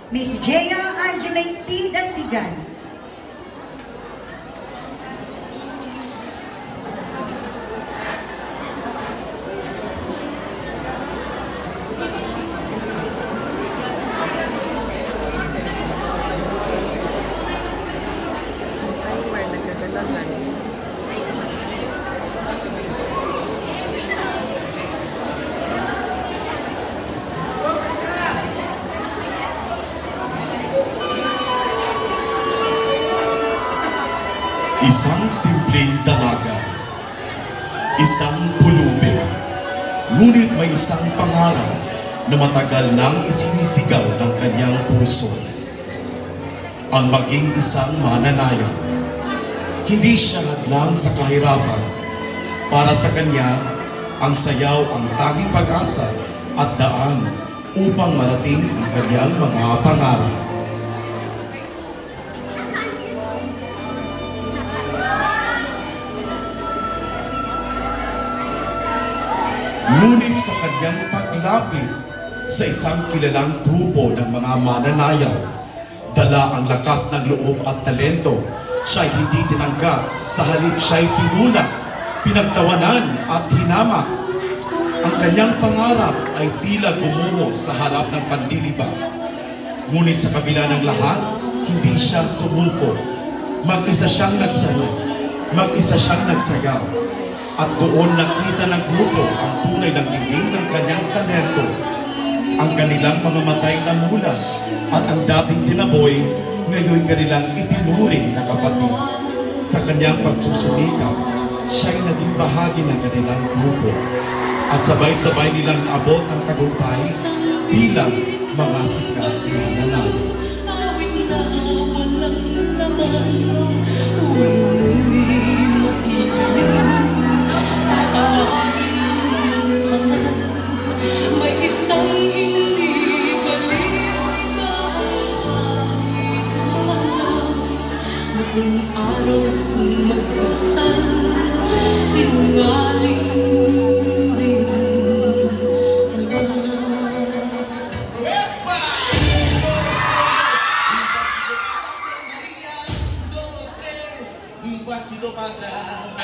Miss Jaya Angelate Dasigan. Isang simpleng dalaga, isang pulubi, ngunit may isang pangarap na matagal nang isinisigaw ng kanyang puso. Ang maging isang mananayaw. Hindi siya hadlang sa kahirapan. Para sa kanya, ang sayaw ang tanging pag-asa at daan upang marating ang kanyang mga pangarap. Ngunit sa kanyang paglapit sa isang kilalang grupo ng mga mananayaw, dala ang lakas ng loob at talento, siya'y hindi tinanggap, sa halip siya'y tinulak, pinagtawanan at hinamak. Ang kanyang pangarap ay tila gumuho sa harap ng panlilibang. Ngunit sa kabila ng lahat, hindi siya sumuko. Mag-isa siyang nagsayaw, mag-isa siyang nagsayaw. At doon nakita ng grupo ang tunay ng dilim ng kanyang talento, ang kanilang mamamatay na mula at ang dating tinaboy, ngayon kanilang itinuring na kapatid. Sa kanyang pagsusumikap, siya'y naging bahagi ng kanilang grupo at sabay-sabay nilang abot ang tagumpay bilang mga sikat na nanalo. May isang hindi baliwala, buong araw magdasal, sinungaling rin naman. Pasito pa atrás.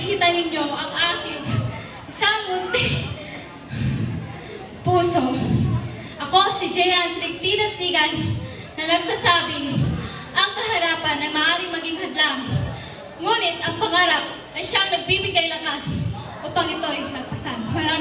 makita ninyo ang aking isang munting puso. Ako si J. Angelique Tida Sigan na nagsasabing ang kaharapan ay maaaring maging hadlang. Ngunit ang pangarap ay siyang nagbibigay lakas upang ito'y lagpasan. Maraming